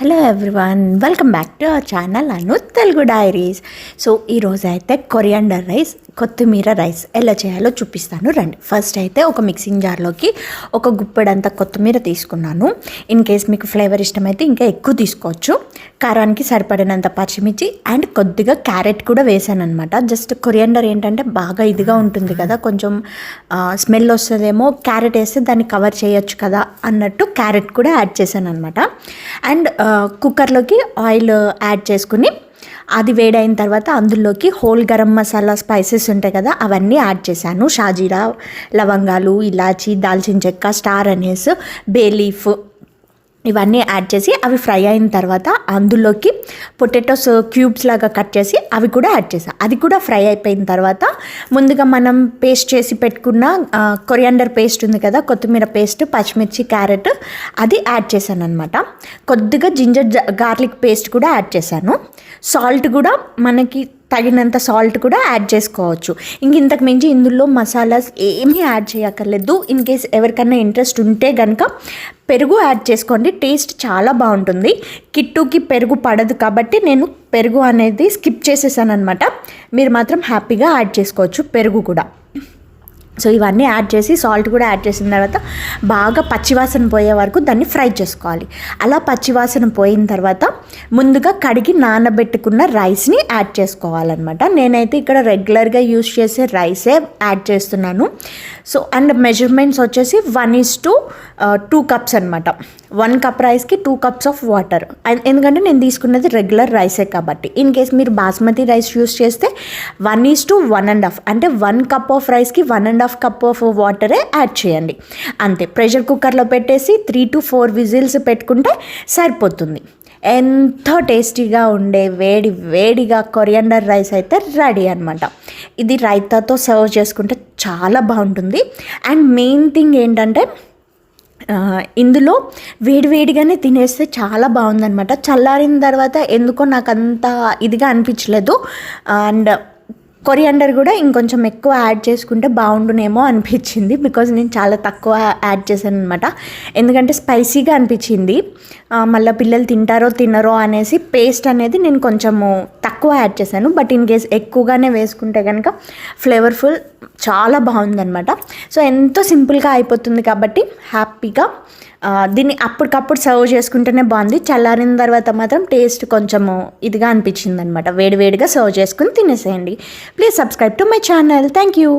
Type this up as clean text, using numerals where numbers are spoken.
Hello everyone, welcome back to our channel Anu Telugu diaries. So ఈరోజు అయితే coriander rice, కొత్తిమీర rice ఎలా చేయాలో చూపిస్తాను రండి. ఫస్ట్ అయితే ఒక మిక్సింగ్ జార్లోకి ఒక గుప్పెడంత కొత్తిమీర తీసుకున్నాను. ఇన్ కేస్ మీకు ఫ్లేవర్ ఇష్టమైతే ఇంకా ఎక్కువ తీసుకోవచ్చు. కారానికి సరిపడినంత పచ్చిమిర్చి అండ్ కొద్దిగా క్యారెట్ కూడా వేసాను అనమాట. జస్ట్ కొరియాండర్ ఏంటంటే బాగా ఇదిగా ఉంటుంది కదా, కొంచెం స్మెల్ వస్తుందేమో, క్యారెట్ వేస్తే దాన్ని కవర్ చేయొచ్చు కదా అన్నట్టు క్యారెట్ కూడా యాడ్ చేశాను అనమాట. అండ్ కుక్కర్లోకి ఆయిల్ యాడ్ చేసుకుని అది వేడైన తర్వాత అందులోకి హోల్ గరం మసాలా స్పైసెస్ ఉంటాయి కదా, అవన్నీ యాడ్ చేశాను. షాజీరా, లవంగాలు, ఇలాచీ, దాల్చిన చెక్క, స్టార్ అనీస్, బే లీఫ్ ఇవన్నీ యాడ్ చేసి అవి ఫ్రై అయిన తర్వాత అందులోకి పొటాటోస్ క్యూబ్స్ లాగా కట్ చేసి అవి కూడా యాడ్ చేసాను. అది కూడా ఫ్రై అయిపోయిన తర్వాత ముందుగా మనం పేస్ట్ చేసి పెట్టుకున్న కొరియాండర్ పేస్ట్ ఉంది కదా, కొత్తిమీర పేస్ట్, పచ్చిమిర్చి, క్యారెట్ అది యాడ్ చేశాను అనమాట. కొద్దిగా జింజర్ గార్లిక్ పేస్ట్ కూడా యాడ్ చేశాను. సాల్ట్ కూడా మనకి తగినంత సాల్ట్ కూడా యాడ్ చేసుకోవచ్చు. ఇంతకు మించి ఇందులో మసాలాస్ ఏమీ యాడ్ చేయక్కర్లేదు. ఇన్ కేస్ ఎవరికైనా ఇంట్రెస్ట్ ఉంటే కనుక పెరుగు యాడ్ చేసుకోండి, టేస్ట్ చాలా బాగుంటుంది. కిట్టుకి పెరుగు పడదు కాబట్టి నేను పెరుగు అనేది స్కిప్ చేసేసాను అనమాట. మీరు మాత్రం హ్యాపీగా యాడ్ చేసుకోవచ్చు పెరుగు కూడా. సో ఇవన్నీ యాడ్ చేసి సాల్ట్ కూడా యాడ్ చేసిన తర్వాత బాగా పచ్చివాసన పోయే వరకు దాన్ని ఫ్రై చేసుకోవాలి. అలా పచ్చివాసన పోయిన తర్వాత ముందుగా కడిగి నానబెట్టుకున్న రైస్ని యాడ్ చేసుకోవాలన్నమాట. నేనైతే ఇక్కడ రెగ్యులర్గా యూస్ చేసే రైసే యాడ్ చేస్తున్నాను. సో అండ్ మెజర్మెంట్స్ వచ్చేసి 1:2 కప్స్ అనమాట. 1 కప్ రైస్కి 2 కప్స్ ఆఫ్ వాటర్. ఎందుకంటే నేను తీసుకున్నది రెగ్యులర్ రైసే కాబట్టి. ఇన్ కేస్ మీరు బాస్మతి రైస్ యూస్ చేస్తే 1:1.5 అంటే 1 కప్ ఆఫ్ రైస్కి 1.5 కప్ ఆఫ్ వాటరే యాడ్ చేయండి అంతే. ప్రెషర్ కుక్కర్లో పెట్టేసి 3 to 4 విజిల్స్ పెట్టుకుంటే సరిపోతుంది. ఎంతో టేస్టీగా ఉండే వేడిగా కొరియాండర్ రైస్ అయితే రెడీ అనమాట. ఇది రైతాతో సర్వ్ చేసుకుంటే చాలా బాగుంటుంది. అండ్ మెయిన్ థింగ్ ఏంటంటే ఇందులో వేడిగానే తినేస్తే చాలా బాగుందనమాట. చల్లారిన తర్వాత ఎందుకో నాకు అంత ఇదిగా అనిపించలేదు. అండ్ కొరియాండర్ కూడా ఇంకొంచెం ఎక్కువ యాడ్ చేసుకుంటే బాగుండునేమో అనిపించింది, బికాజ్ నేను చాలా తక్కువ యాడ్ చేశాను అనమాట. ఎందుకంటే స్పైసీగా అనిపించింది. మళ్ళీ పిల్లలు తింటారో తినరో అనేసి పేస్ట్ అనేది నేను కొంచెము తక్కువ యాడ్ చేశాను. బట్ ఇన్ కేస్ ఎక్కువగానే వేసుకుంటే కనుక ఫ్లేవర్ఫుల్ చాలా బాగుందనమాట. సో ఎంతో సింపుల్గా అయిపోతుంది కాబట్టి హ్యాపీగా దీన్ని అప్పటికప్పుడు సర్వ్ చేసుకుంటేనే బాగుంది. చల్లారిన తర్వాత మాత్రం టేస్ట్ కొంచెము ఇదిగా అనిపించింది అనమాట. వేడిగా సర్వ్ చేసుకుని తినేసేయండి. Please subscribe to my channel. Thank you.